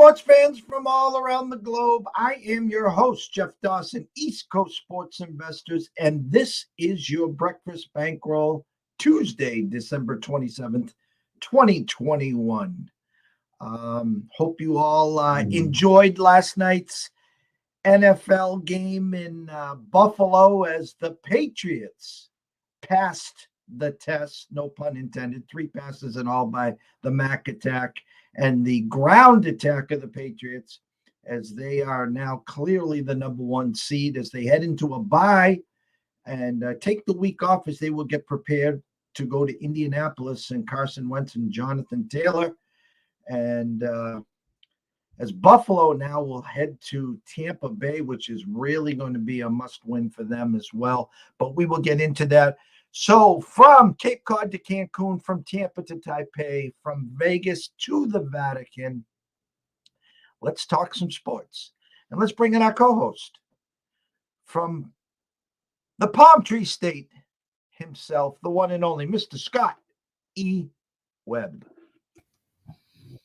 sports fans from all around the globe. I am your host, Jeff Dawson, East Coast Sports Investors, and this is your Breakfast Bankroll, Tuesday, December 27th, 2021. Hope you all enjoyed last night's NFL game in Buffalo as the Patriots passed the test, no pun intended, 3 passes in all by the Mac attack and the ground attack of the Patriots, as they are now clearly the number 1 seed as they head into a bye and take the week off as they will get prepared to go to Indianapolis and Carson Wentz and Jonathan Taylor. And as Buffalo now will head to Tampa Bay, which is really going to be a must-win for them as well. But we will get into that. So from Cape Cod to Cancun, from Tampa to Taipei, from Vegas to the Vatican, let's talk some sports. And let's bring in our co-host from the Palm Tree State himself, the one and only Mr. Scott E. Webb.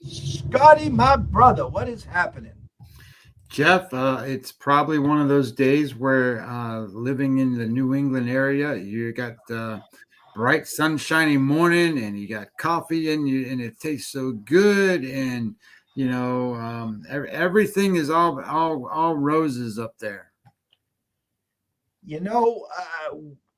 Scotty, my brother, what is happening? Jeff, it's probably one of those days where living in the New England area, you got bright sunshiny morning and you got coffee and it tastes so good, and everything is all roses up there.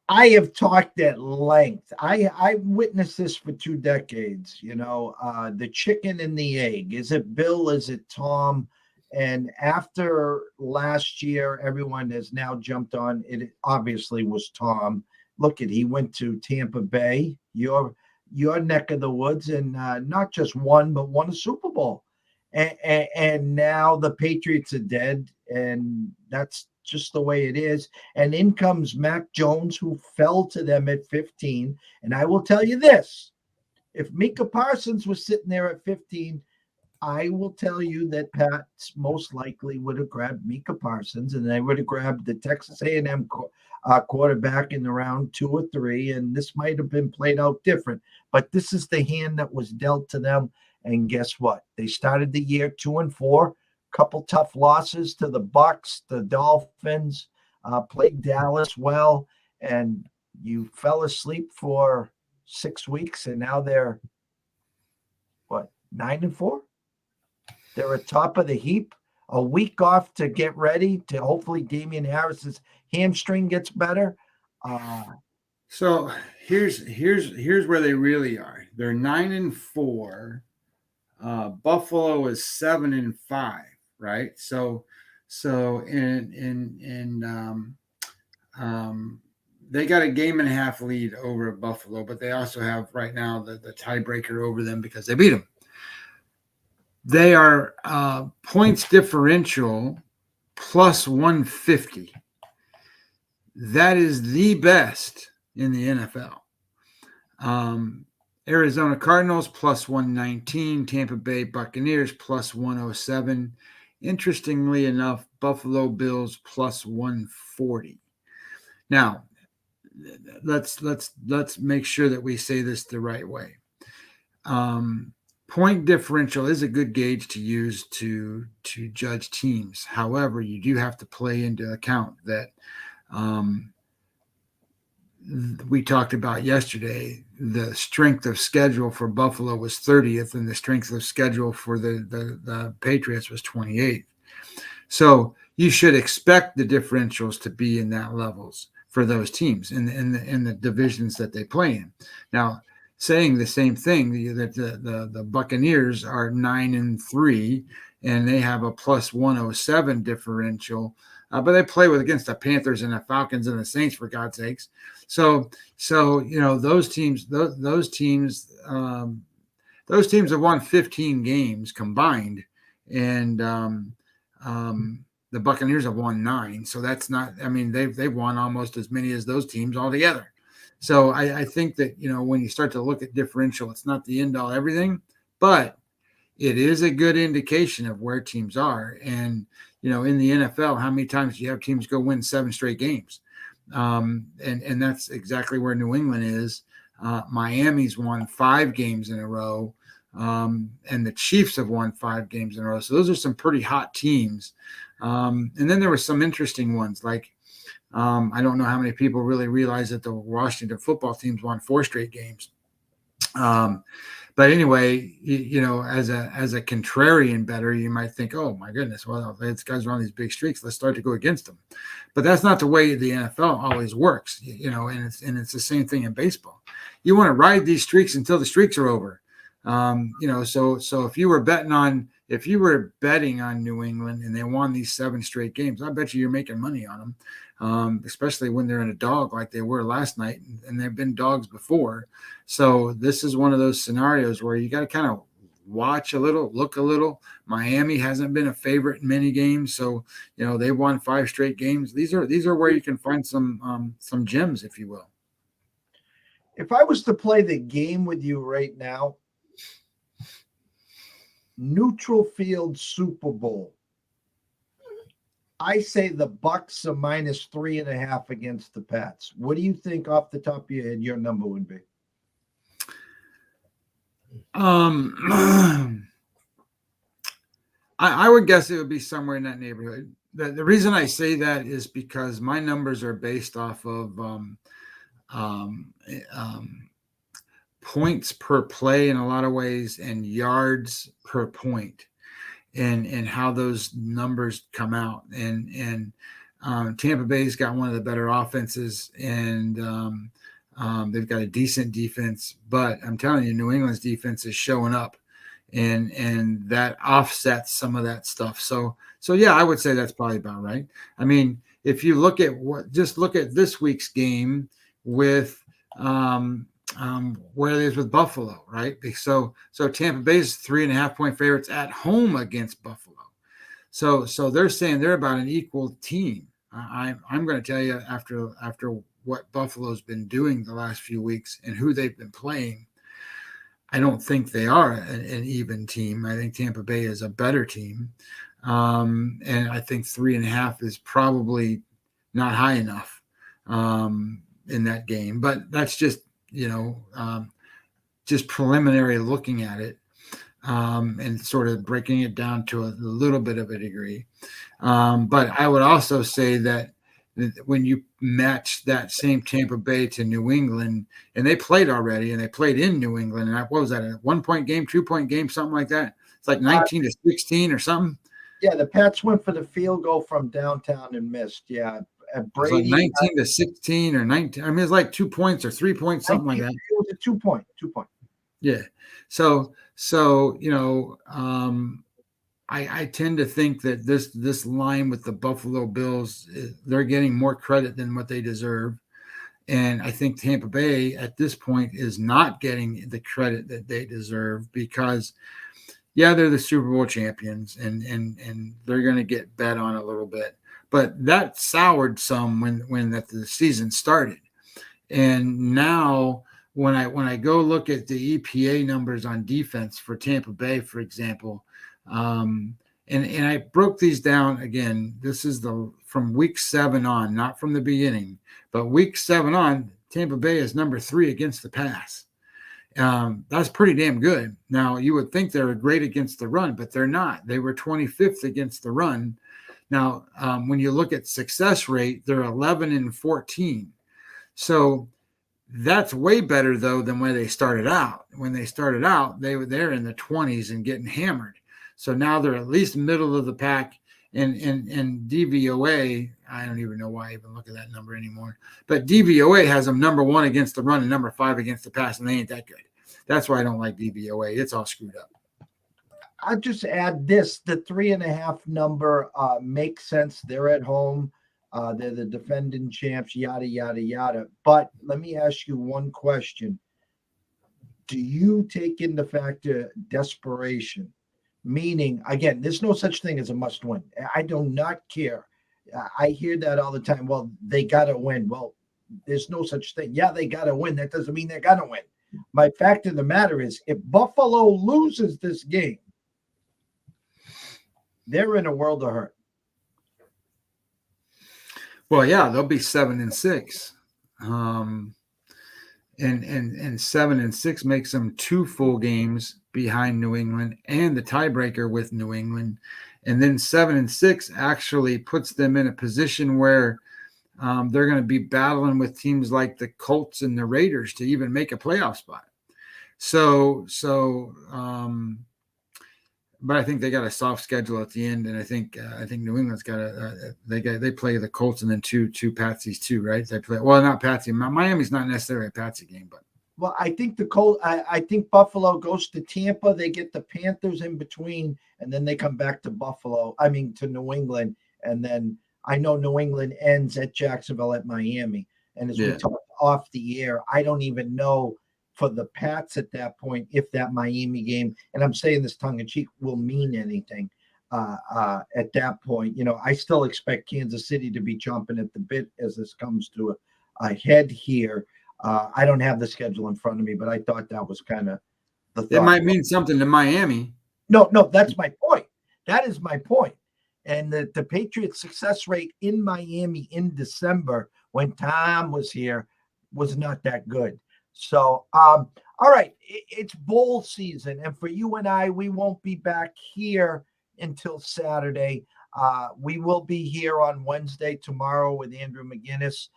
I have talked at length. I witnessed this for 2 decades. The chicken and the egg. Is it Bill? Is it Tom? And after last year, everyone has now jumped on. It obviously was Tom. Look he went to Tampa Bay, your neck of the woods, and not just won a Super Bowl. And now the Patriots are dead, and that's just the way it is. And in comes Mac Jones, who fell to them at 15. And I will tell you this, if Micah Parsons was sitting there at 15, I will tell you that Pats most likely would have grabbed Micah Parsons, and they would have grabbed the Texas A&M quarterback in the round 2 or 3, and this might have been played out different. But this is the hand that was dealt to them, and guess what? They started the year 2-4, couple tough losses to the Bucks, the Dolphins, played Dallas well, and you fell asleep for 6 weeks, and now they're, 9-4? They're at top of the heap. A week off to get ready to hopefully Damian Harris's hamstring gets better. So here's where they really are. They're 9-4. Buffalo is 7-5, right? So they got a game and a half lead over Buffalo, but they also have right now the tiebreaker over them because they beat them. They are points differential plus 150. That is the best in the NFL. Arizona Cardinals plus 119, Tampa Bay Buccaneers plus 107. Interestingly enough, Buffalo Bills plus 140. Now, let's make sure that we say this the right way. Point differential is a good gauge to use to judge teams. However, you do have to play into account that we talked about yesterday, the strength of schedule for Buffalo was 30th, and the strength of schedule for the Patriots was 28th. So you should expect the differentials to be in that levels for those teams in the divisions that they play in. Now, saying the same thing, that the Buccaneers are 9-3 and they have a plus 107 differential, but they play against the Panthers and the Falcons and the Saints, for God's sakes. So those teams have won 15 games combined, and the Buccaneers have won 9. So that's not. I mean, they've won almost as many as those teams altogether. So I think that, when you start to look at differential, it's not the end all everything, but it is a good indication of where teams are. And, in the NFL, how many times do you have teams go win 7 straight games? And that's exactly where New England is. Miami's won 5 games in a row. And the Chiefs have won 5 games in a row. So those are some pretty hot teams. And then there were some interesting ones like I don't know how many people really realize that the Washington football teams won 4 straight games. But anyway, as a contrarian bettor, you might think, oh my goodness, well, these guys are on these big streaks. Let's start to go against them. But that's not the way the NFL always works, and it's the same thing in baseball. You want to ride these streaks until the streaks are over. So if you were betting on New England and they won these 7 straight games, I bet you're making money on them, especially when they're in a dog like they were last night, and they've been dogs before. So this is one of those scenarios where you got to kind of watch a little, look a little. Miami hasn't been a favorite in many games, so they've won 5 straight games. These are where you can find some gems, if you will. If I was to play the game with you right now, neutral field Super Bowl, I say the Bucks are minus 3.5 against the Pats. What do you think off the top of your head your number would be? I would guess it would be somewhere in that neighborhood. The reason I say that is because my numbers are based off of points per play in a lot of ways and yards per point, and how those numbers come out. And Tampa Bay's got one of the better offenses, and they've got a decent defense. But I'm telling you, New England's defense is showing up, and that offsets some of that stuff. So yeah, I would say that's probably about right. I mean, if you look at look at this week's game with where it is with Buffalo, right? So Tampa Bay's 3.5-point favorites at home against Buffalo. So they're saying they're about an equal team. I'm going to tell you after what Buffalo's been doing the last few weeks and who they've been playing, I don't think they are an even team. I think Tampa Bay is a better team. And I think 3.5 is probably not high enough in that game. But that's just, just preliminary looking at it and sort of breaking it down to a little bit of a degree. But I would also say that when you match that same Tampa Bay to New England, and they played already, and they played in New England, and what was that, a 1-point game, 2-point game, something like that? It's like 19-16 or something. Yeah, the Pats went for the field goal from downtown and missed. Yeah, Brady, like 19-16 or 19. I mean, it's like 2 points or 3 points, something like that. It was a 2-point. Yeah. So I tend to think that this line with the Buffalo Bills, they're getting more credit than what they deserve. And I think Tampa Bay at this point is not getting the credit that they deserve because, yeah, they're the Super Bowl champions and they're going to get bet on a little bit. But that soured some when the season started. And now when I go look at the EPA numbers on defense for Tampa Bay, for example, and I broke these down again. This is from week 7 on, not from the beginning, but week 7 on, Tampa Bay is number 3 against the pass. That's pretty damn good. Now, you would think they were great against the run, but they're not. They were 25th against the run. Now, when you look at success rate, they're 11-14. So that's way better, though, than when they started out. When they started out, they're in the 20s and getting hammered. So now they're at least middle of the pack. And DVOA, I don't even know why I even look at that number anymore. But DVOA has them number 1 against the run and number 5 against the pass, and they ain't that good. That's why I don't like DVOA. It's all screwed up. I'll just add this. The 3.5 number makes sense. They're at home. They're the defending champs, yada, yada, yada. But let me ask you one question. Do you take into factor desperation? Meaning, again, there's no such thing as a must win. I do not care. I hear that all the time. Well, they got to win. Well, there's no such thing. Yeah, they got to win. That doesn't mean they're going to win. My fact of the matter is, if Buffalo loses this game, they're in a world of hurt. Well, yeah, they'll be 7-6. and 7-6 makes them 2 full games behind New England and the tiebreaker with New England. And then 7-6 actually puts them in a position where they're going to be battling with teams like the Colts and the Raiders to even make a playoff spot. But I think they got a soft schedule at the end, and I think New England's got they play the Colts and then two Patsies too, right? They play not Patsy. Miami's not necessarily a Patsy game, but I think I think Buffalo goes to Tampa. They get the Panthers in between, and then they come back to to New England, and then I know New England ends at Jacksonville at Miami. And as we talked off the air, I don't even know for the Pats at that point if that Miami game, and I'm saying this tongue in cheek, will mean anything at that point. I still expect Kansas City to be chomping at the bit as this comes to a head here. I don't have the schedule in front of me, but I thought that was kind of the thought. It might mean something to Miami. No, that's my point. That is my point. And the Patriots' success rate in Miami in December when Tom was here was not that good. So, all right, it's bowl season. And for you and I, we won't be back here until Saturday. We will be here on Wednesday tomorrow with Andrew McGinnis.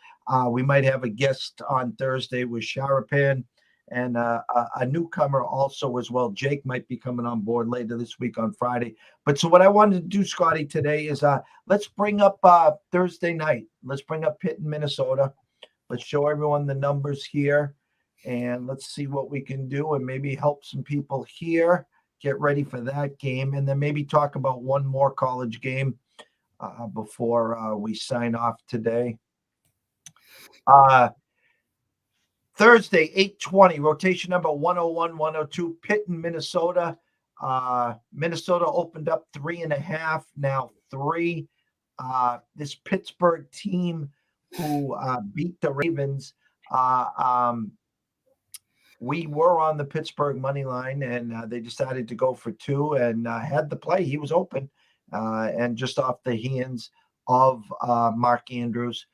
We might have a guest on Thursday with Sharapan and a newcomer also as well. Jake might be coming on board later this week on Friday. But so what I wanted to do, Scotty, today is let's bring up Thursday night. Let's bring up Pitt in Minnesota. Let's show everyone the numbers here. And let's see what we can do and maybe help some people here get ready for that game. And then maybe talk about one more college game before we sign off today. Thursday, 8:20, rotation number 101, 102, Pitt in Minnesota. Minnesota opened up 3.5, now 3. This Pittsburgh team who beat the Ravens, we were on the Pittsburgh money line, and they decided to go for 2 and had the play. He was open and just off the hands of Mark Andrews.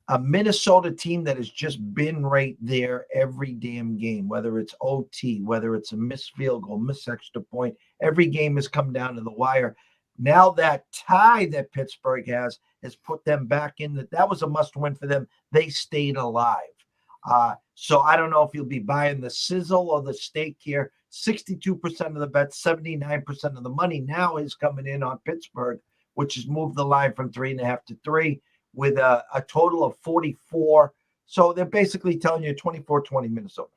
A Minnesota team that has just been right there every damn game, whether it's OT, whether it's a missed field goal, missed extra point. Every game has come down to the wire. Now that tie that Pittsburgh has put them back in. That was a must-win for them. They stayed alive. So I don't know if you'll be buying the sizzle or the steak here. 62% of the bets, 79% of the money now is coming in on Pittsburgh, which has moved the line from 3.5 to 3 with a total of 44. So they're basically telling you 24-20 Minnesota.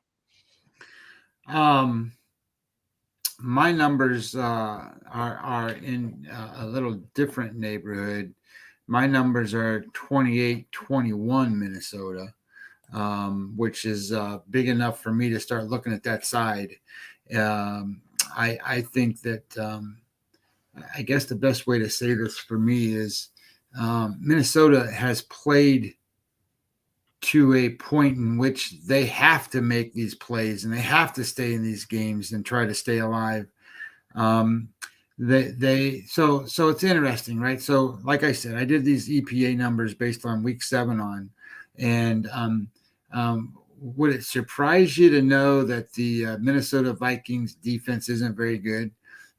My numbers are in a little different neighborhood. My numbers are 28-21 Minnesota. Which is big enough for me to start looking at that side. I think that I guess the best way to say this for me is Minnesota has played to a point in which they have to make these plays and they have to stay in these games and try to stay alive. So it's interesting, right? So like I said, I did these EPA numbers based on week 7 on, and would it surprise you to know that the Minnesota Vikings defense isn't very good?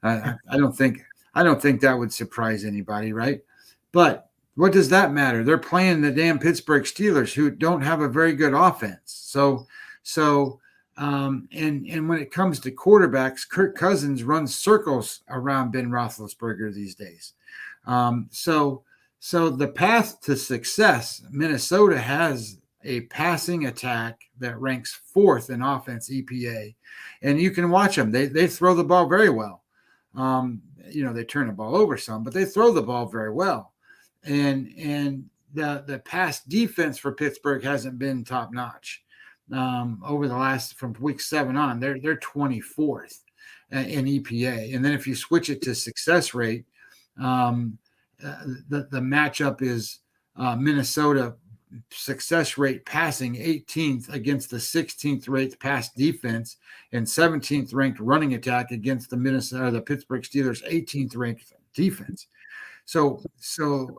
I don't think that would surprise anybody, right? But what does that matter? They're playing the damn Pittsburgh Steelers, who don't have a very good offense. So when it comes to quarterbacks, Kirk Cousins runs circles around Ben Roethlisberger these days. So the path to success, Minnesota has a passing attack that ranks 4th in offense EPA, and you can watch them. They throw the ball very well. They turn the ball over some, but they throw the ball very well. And the pass defense for Pittsburgh hasn't been top notch over the last, from week 7 on. They're 24th in EPA, and then if you switch it to success rate, the matchup is Minnesota success rate passing 18th against the 16th ranked pass defense and 17th ranked running attack against the Pittsburgh Steelers 18th ranked defense. So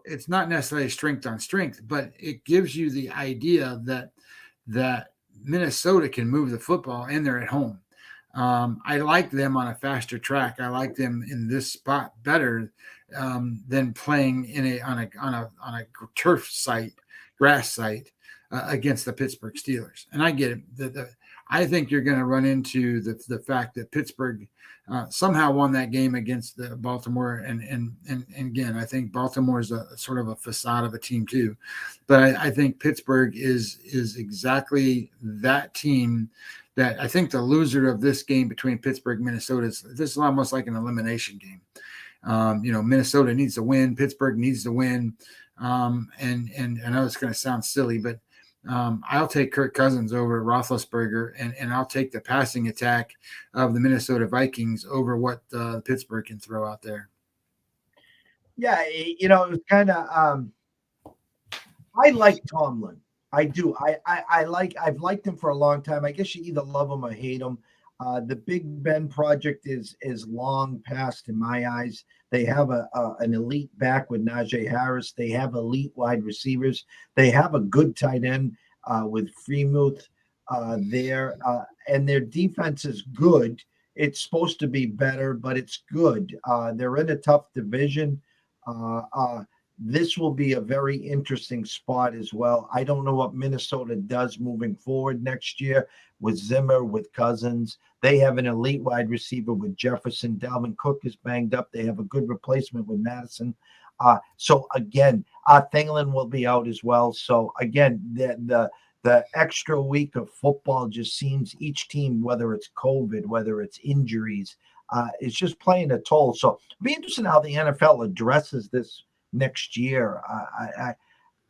it's not necessarily strength on strength, but it gives you the idea that Minnesota can move the football and they're at home. I like them on a faster track. I like them in this spot better than playing on a turf site, grass site against the Pittsburgh Steelers. And I get it. I think you're going to run into the fact that Pittsburgh somehow won that game against the Baltimore. And again, I think Baltimore is a sort of a facade of a team too. But I think Pittsburgh is exactly that team that I think the loser of this game between Pittsburgh and Minnesota this is almost like an elimination game. Minnesota needs to win. Pittsburgh needs to win. And I know it's going to sound silly, but I'll take Kirk Cousins over Roethlisberger, and I'll take the passing attack of the Minnesota Vikings over what Pittsburgh can throw out there. Yeah, it was kind of I like Tomlin. I do. I've liked him for a long time. I guess you either love him or hate him. The Big Ben project is long past in my eyes. They have an elite back with Najee Harris. They have elite wide receivers. They have a good tight end with Freemuth there, and their defense is good. It's supposed to be better, but it's good. They're in a tough division. This will be a very interesting spot as well. I don't know what Minnesota does moving forward next year with Zimmer, with Cousins. They have an elite wide receiver with Jefferson. Dalvin Cook is banged up. They have a good replacement with Madison. So again, Thielen will be out as well. So again, the extra week of football just seems each team, whether it's COVID, whether it's injuries, it's just playing a toll. So it'll be interesting how the NFL addresses this next year.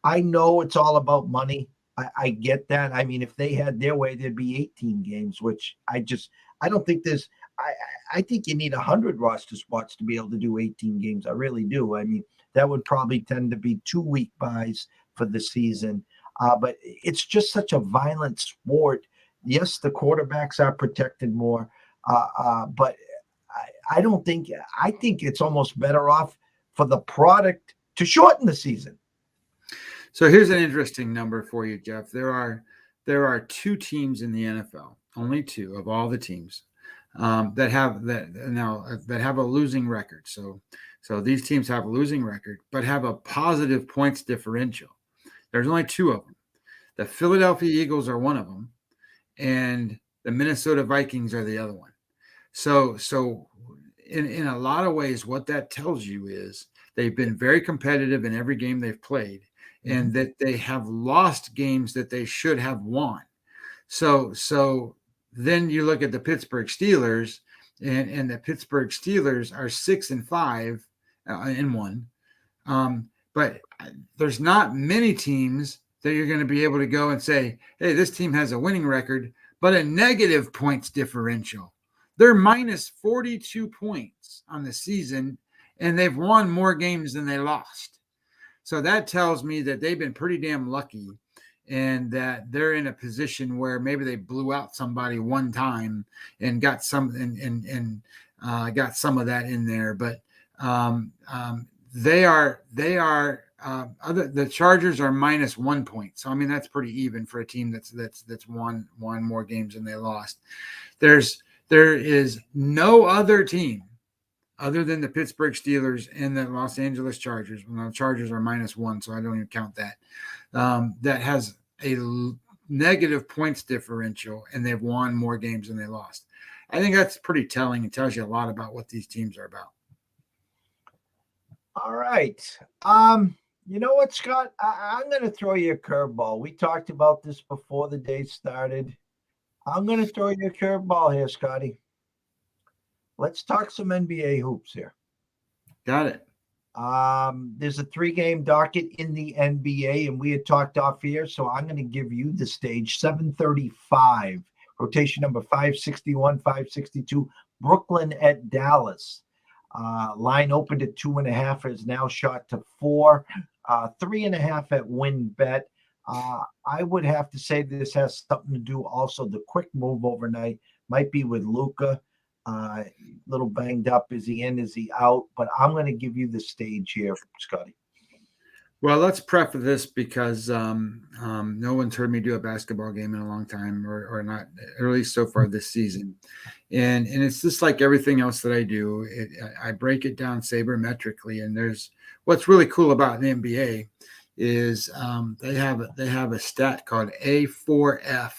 I know it's all about money. I get that. I mean, if they had their way, there'd be 18 games, which I don't think there's. I think you need 100 roster spots to be able to do 18 games. I really do. I mean, that would probably tend to be 2-week buys for the season. But it's just such a violent sport. Yes, the quarterbacks are protected more, but I don't think. I think it's almost better off for the product to shorten the season. So here's an interesting number for you, Jeff. There are 2 teams in the NFL, only 2 of all the teams that have a losing record. So these teams have a losing record, but have a positive points differential. There's only 2 of them. The Philadelphia Eagles are one of them, and the Minnesota Vikings are the other one. So in a lot of ways, what that tells you is they've been very competitive in every game they've played, and that they have lost games that they should have won. So then you look at the Pittsburgh Steelers, and the Pittsburgh Steelers are 6-5 in one. But there's not many teams that you're going to be able to go and say, hey, this team has a winning record, but a negative points differential. They're minus 42 points on the season, and they've won more games than they lost. So that tells me that they've been pretty damn lucky, and that they're in a position where maybe they blew out somebody one time and got some got some of that in there. But the Chargers are minus 1 point. So I mean that's pretty even for a team that's won more games than they lost. There is no other team other than the Pittsburgh Steelers and the Los Angeles Chargers. Well, the Chargers are minus 1, so I don't even count that. That has a negative points differential, and they've won more games than they lost. I think that's pretty telling. It tells you a lot about what these teams are about. All right. You know what, Scott? I'm going to throw you a curveball. We talked about this before the day started. I'm going to throw you a curveball here, Scotty. Let's talk some NBA hoops here. Got it. There's a 3-game docket in the NBA, and we had talked off here, so I'm going to give you the stage. 7:35, rotation number 561, 562, Brooklyn at Dallas. Line opened at 2.5, is now shot to 4. 3.5 at WinBet. I would have to say this has something to do also. The quick move overnight might be with Luka. Little banged up. Is he in? Is he out? But I'm going to give you the stage here, Scotty. Well, let's preface this because no one's heard me do a basketball game in a long time, or not, or at least so far this season. And it's just like everything else that I do. I break it down sabermetrically, and there's what's really cool about the NBA is they have a stat called A4F,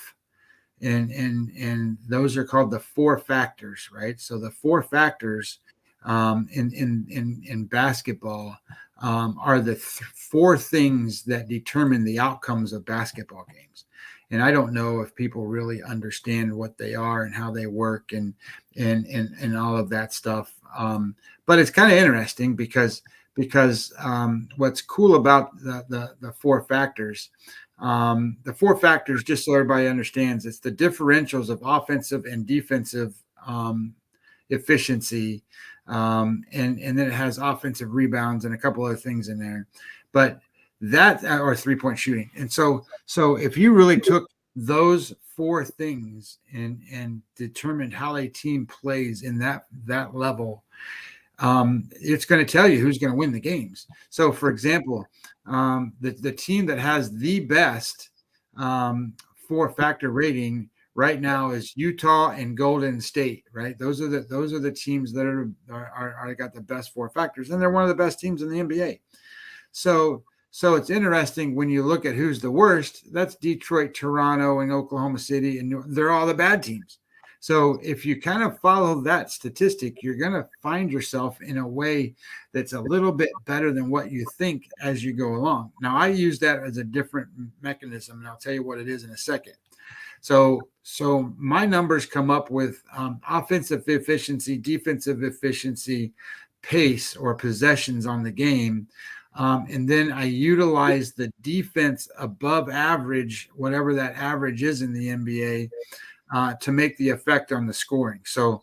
and those are called the four factors, right? So the four factors in basketball are the four things that determine the outcomes of basketball games. And I don't know if people really understand what they are and how they work and all of that stuff. But it's kind of interesting because what's cool about the four factors. The four factors, just so everybody understands, it's the differentials of offensive and defensive efficiency, and then it has offensive rebounds and a couple other things in there, but that or 3-point shooting. And so if you really took those four things and determined how a team plays in that level, it's going to tell you who's going to win the games. So, for example, the team that has the best four-factor rating right now is Utah and Golden State. Right, those are the teams that are got the best four factors, and they're one of the best teams in the NBA. So it's interesting when you look at who's the worst. That's Detroit, Toronto, and Oklahoma City, and they're all the bad teams. So if you kind of follow that statistic, you're going to find yourself in a way that's a little bit better than what you think as you go along. Now, I use that as a different mechanism, and I'll tell you what it is in a second. So my numbers come up with offensive efficiency, defensive efficiency, pace or possessions on the game. And then I utilize the defense above average, whatever that average is in the NBA, to make the effect on the scoring. So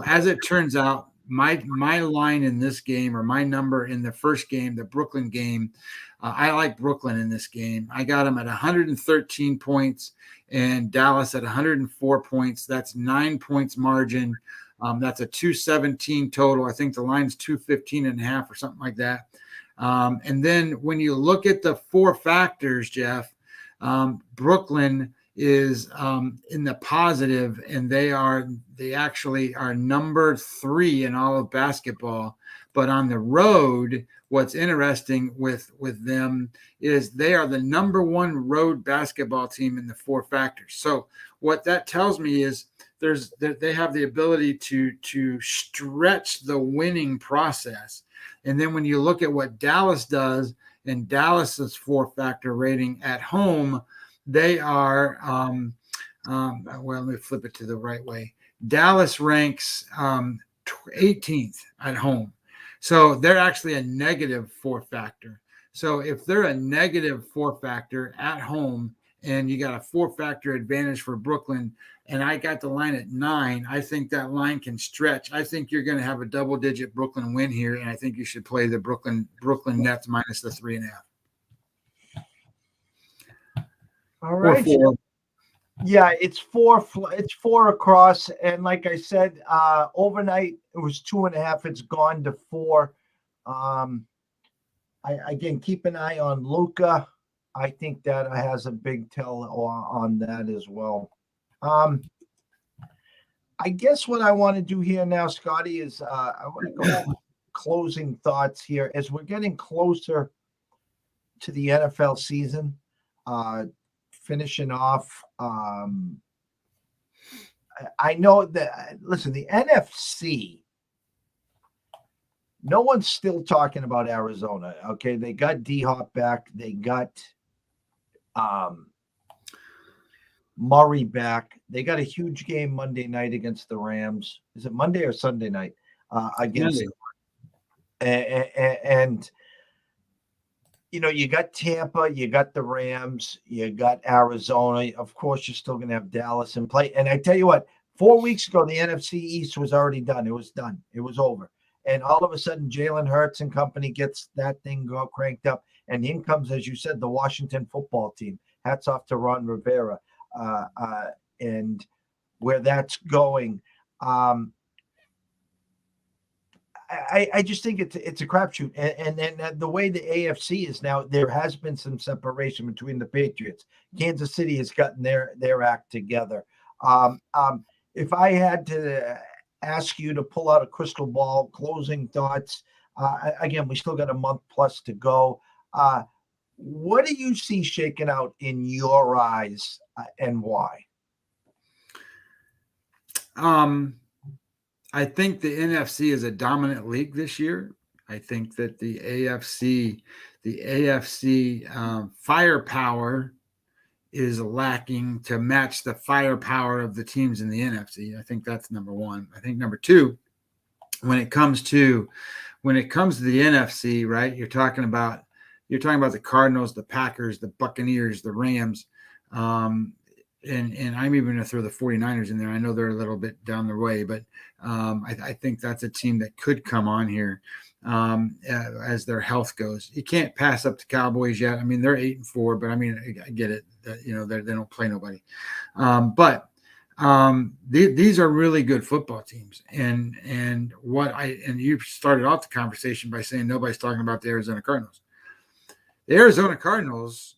as it turns out, my line in this game, or my number in the first game, the Brooklyn game, I like Brooklyn in this game. I got them at 113 points and Dallas at 104 points. That's 9 points margin. That's a 217 total. I think the line's 215.5 or something like that. And then when you look at the four factors, Jeff, Brooklyn is in the positive, and they actually are number 3 in all of basketball. But on the road, what's interesting with them is they are the number 1 road basketball team in the four factors. So what that tells me is they have the ability to stretch the winning process. And then when you look at what Dallas does, and Dallas's four-factor rating at home, they are, well, let me flip it to the right way. Dallas ranks 18th at home. So they're actually a negative four-factor. So if they're a negative four-factor at home, and you got a four-factor advantage for Brooklyn, and I got the line at 9, I think that line can stretch. I think you're going to have a double-digit Brooklyn win here, and I think you should play the Brooklyn Nets minus the 3.5. All right. Yeah, it's four across, and like I said, overnight it was 2.5. It's gone to 4. Again, keep an eye on Luka. I think that has a big tell on that as well. I guess what I want to do here now, Scotty, is I want to go over closing thoughts here as we're getting closer to the NFL season. Finishing off, I know that, listen, the NFC, no one's still talking about Arizona. Okay, they got D-Hop back. They got Murray back. They got a huge game Monday night against the Rams. Is it Monday or Sunday night? Against and you know, you got Tampa, you got the Rams, you got Arizona. Of course, you're still going to have Dallas in play. And I tell you what, 4 weeks ago, the NFC East was already done. It was done. It was over. And all of a sudden, Jalen Hurts and company gets that thing cranked up. And in comes, as you said, the Washington football team. Hats off to Ron Rivera and where that's going. I just think it's a crapshoot, and then the way the AFC is now, there has been some separation between the Patriots. Kansas City has gotten their act together. If I had to ask you to pull out a crystal ball, closing thoughts. Again, we still got a month plus to go. What do you see shaking out in your eyes, and why? I think the NFC is a dominant league this year. I think that the AFC firepower is lacking to match the firepower of the teams in the NFC. I think that's number one. I think number two, when it comes to the NFC, right? You're talking about the Cardinals, the Packers, the Buccaneers, the Rams. And I'm even going to throw the 49ers in there. I know they're a little bit down the way, but I think that's a team that could come on here as their health goes. You can't pass up the Cowboys yet. I mean, they're 8-4, but I mean, I get it. They don't play nobody. But these are really good football teams. And you started off the conversation by saying nobody's talking about the Arizona Cardinals. The Arizona Cardinals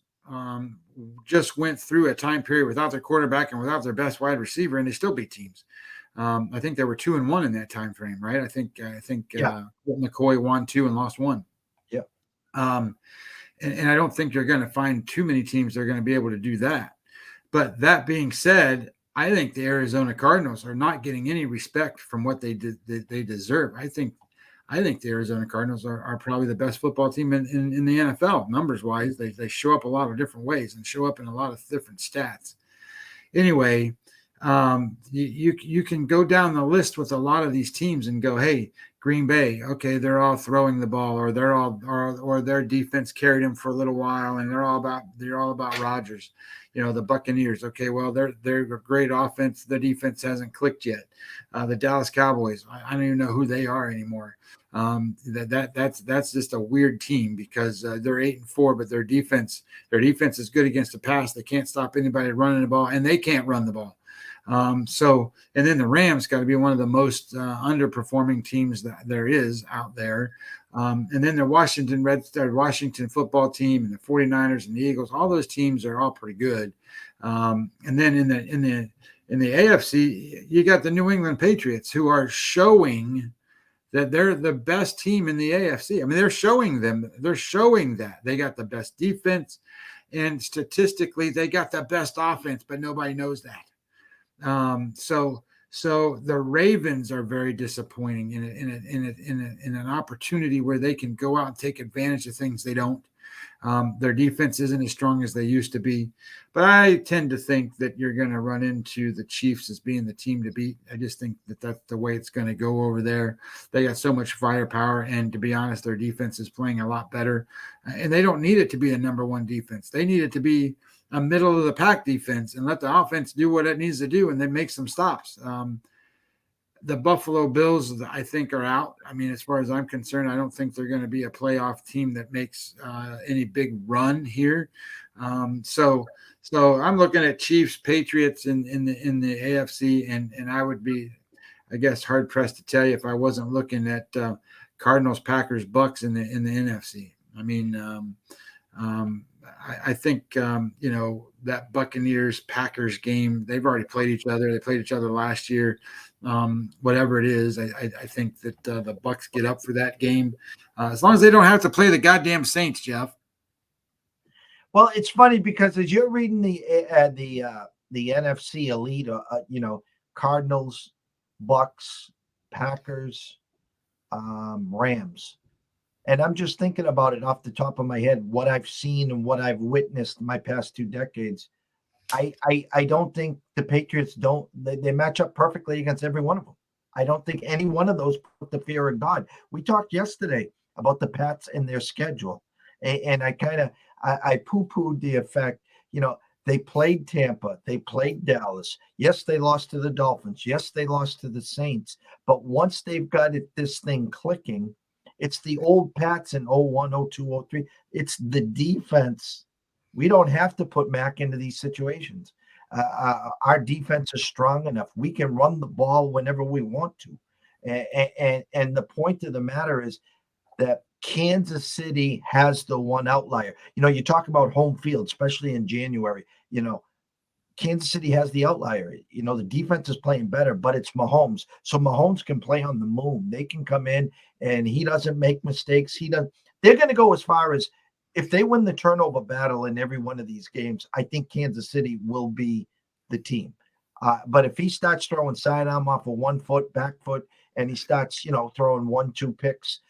just went through a time period without their quarterback and without their best wide receiver, and they still beat teams. I think they were 2-1 in that time frame, right? I think McCoy won 2 and lost 1. Yeah. And I don't think you're going to find too many teams that are going to be able to do that. But that being said, I think the Arizona Cardinals are not getting any respect from what they deserve. I think the Arizona Cardinals are probably the best football team in the NFL, numbers wise. They show up a lot of different ways and show up in a lot of different stats. Anyway, you can go down the list with a lot of these teams and go, hey, Green Bay, okay, they're all throwing the ball, or their defense carried them for a little while, and they're all about Rodgers. The Buccaneers, okay, well, they're a great offense. The defense hasn't clicked yet. The Dallas Cowboys, I don't even know who they are anymore. That's just a weird team because they're 8-4, but their defense is good against the pass. They can't stop anybody running the ball, and they can't run the ball. And then the Rams got to be one of the most underperforming teams that there is out there. And then the Washington football team and the 49ers and the Eagles, all those teams are all pretty good. And then in the AFC, you got the New England Patriots, who are showing that they're the best team in the AFC. I mean, they're showing that they got the best defense, and statistically they got the best offense, but nobody knows that. So the Ravens are very disappointing in an opportunity where they can go out and take advantage of things they don't. Their defense isn't as strong as they used to be, but I tend to think that you're going to run into the Chiefs as being the team to beat. I just think that that's the way it's going to go over there. They got so much firepower, and to be honest, their defense is playing a lot better, and they don't need it to be a number one defense. They need it to be a middle of the pack defense and let the offense do what it needs to do and then make some stops. The Buffalo Bills, I think, are out. I mean, as far as I'm concerned, I don't think they're going to be a playoff team that makes any big run here. So I'm looking at Chiefs, Patriots in the AFC, and I would be, I guess, hard pressed to tell you if I wasn't looking at Cardinals, Packers, Bucks in the NFC. I mean, I think, that Buccaneers Packers game, they've already played each other. They played each other last year. Whatever it is, I think that the Bucks get up for that game as long as they don't have to play the goddamn Saints, Jeff. Well, it's funny because as you're reading the NFC elite, Cardinals, Bucks, Packers, Rams. And I'm just thinking about it off the top of my head, what I've seen and what I've witnessed in my past 2 decades. I don't think the Patriots they match up perfectly against every one of them. I don't think any one of those put the fear of God. We talked yesterday about the Pats and their schedule. And I poo-pooed the effect, they played Tampa. They played Dallas. Yes, they lost to the Dolphins. Yes, they lost to the Saints. But once they've got this thing clicking, it's the old Pats in 01, 02, 03. It's the defense. We don't have to put Mac into these situations. Our defense is strong enough. We can run the ball whenever we want to. And the point of the matter is that Kansas City has the one outlier. You talk about home field, especially in January. Kansas City has the outlier. The defense is playing better, but it's Mahomes. So Mahomes can play on the moon. They can come in and he doesn't make mistakes. They're going to go as far as, if they win the turnover battle in every one of these games, I think Kansas City will be the team. But if he starts throwing sidearm off of 1 foot, back foot, and he starts, throwing 1-2 picks,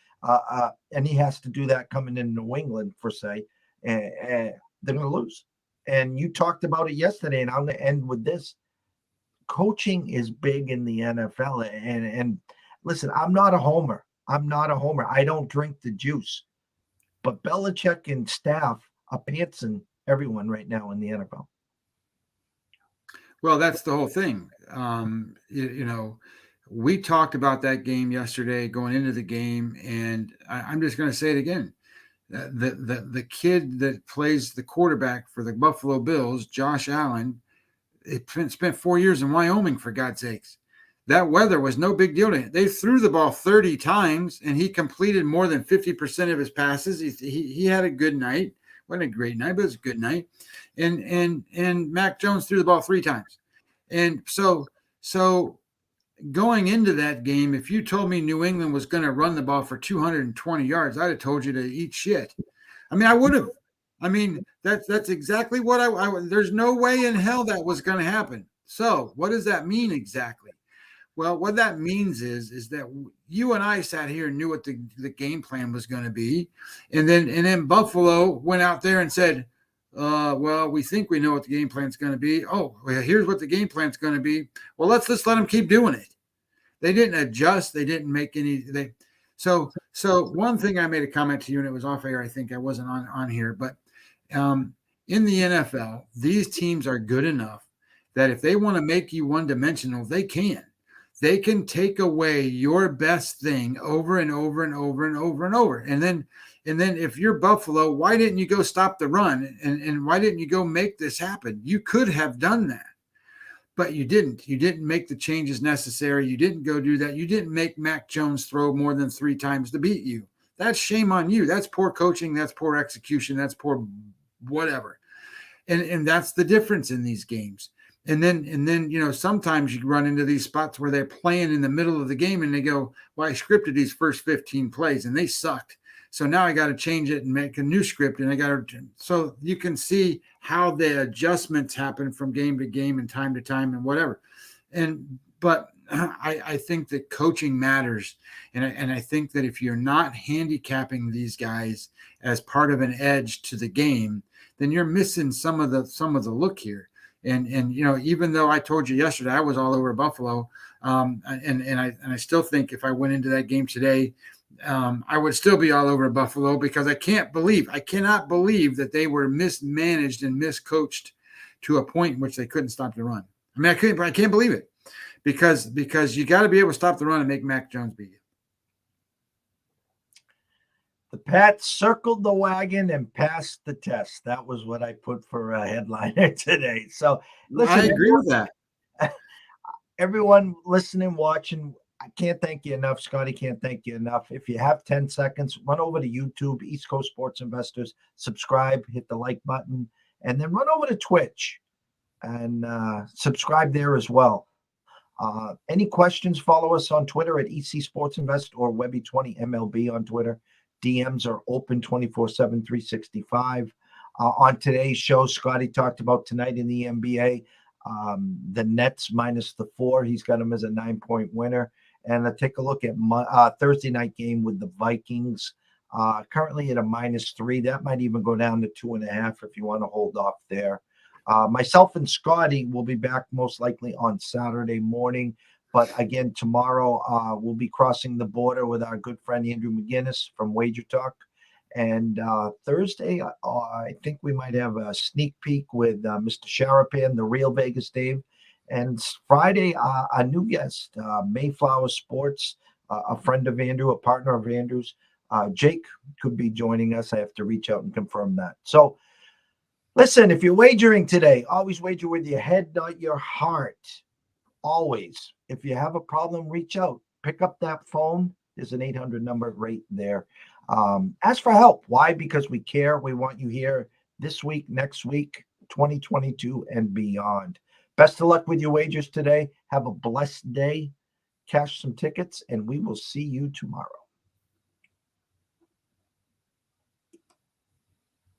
and he has to do that coming in New England, for say, they're going to lose. And you talked about it yesterday, and I'm going to end with this. Coaching is big in the NFL. And listen, I'm not a homer. I don't drink the juice. But Belichick and staff are pantsing everyone right now in the NFL. Well, that's the whole thing. We talked about that game yesterday going into the game, and I'm just going to say it again. The kid that plays the quarterback for the Buffalo Bills, Josh Allen, spent 4 years in Wyoming, for God's sakes. That weather was no big deal to him. They threw the ball 30 times, and he completed more than 50% of his passes. He had a good night. Wasn't a great night, but it was a good night. And Mac Jones threw the ball 3 times. And so going into that game, if you told me New England was going to run the ball for 220 yards, I'd have told you to eat shit. I mean, I would have. I mean, that's exactly what I there's no way in hell that was going to happen. So what does that mean exactly? Well, what that means is that you and I sat here and knew what the game plan was going to be. And then Buffalo went out there and said, well, we think we know what the game plan is going to be. Oh, well, here's what the game plan is going to be. Well, let's just let them keep doing it. They didn't adjust. They didn't make any. So one thing I made a comment to you, and it was off air. I think I wasn't on here, but in the NFL, these teams are good enough that if they want to make you one-dimensional, they can. They can take away your best thing over and over and over and over and over. And then if you're Buffalo, why didn't you go stop the run? And why didn't you go make this happen? You could have done that, but you didn't. You didn't make the changes necessary. You didn't go do that. You didn't make Mac Jones throw more than 3 times to beat you. That's shame on you. That's poor coaching. That's poor execution. That's poor whatever. And that's the difference in these games. And then, sometimes you run into these spots where they're playing in the middle of the game and they go, well, I scripted these first 15 plays and they sucked. So now I got to change it and make a new script. And so you can see how the adjustments happen from game to game and time to time and whatever. But I think that coaching matters. And I think that if you're not handicapping these guys as part of an edge to the game, then you're missing some of the look here. And even though I told you yesterday I was all over Buffalo, and I still think if I went into that game today, I would still be all over Buffalo, because I cannot believe that they were mismanaged and miscoached to a point in which they couldn't stop the run. I mean, I can't believe it, because you got to be able to stop the run and make Mac Jones beat you. The Pats circled the wagon and passed the test. That was what I put for a headliner today. So listen, I agree with that. Everyone listening, watching, I can't thank you enough. Scotty can't thank you enough. If you have 10 seconds, run over to YouTube, East Coast Sports Investors, subscribe, hit the like button, and then run over to Twitch and subscribe there as well. Any questions, follow us on Twitter at EC Sports Invest or Webby20MLB on Twitter. DMs are open 24/7, 365. On today's show, Scotty talked about tonight in the NBA, the Nets minus the 4. He's got them as a 9-point winner. And take a look at Thursday night game with the Vikings, currently at a -3. That might even go down to 2.5 if you want to hold off there. Myself and Scotty will be back most likely on Saturday morning. But again, tomorrow we'll be crossing the border with our good friend Andrew McGinnis from Wager Talk. And Thursday, I think we might have a sneak peek with Mr. Sharapan, the real Vegas Dave. And Friday, a new guest, Mayflower Sports, a friend of Andrew, a partner of Andrew's. Jake could be joining us. I have to reach out and confirm that. So listen, if you're wagering today, always wager with your head, not your heart. Always. If you have a problem, reach out. pick up that phone. There's an 800 number right there. Ask for help. Why? Because we care. We want you here this week, next week, 2022 and beyond. Best of luck with your wagers today. Have a blessed day. Cash some tickets, and we will see you tomorrow.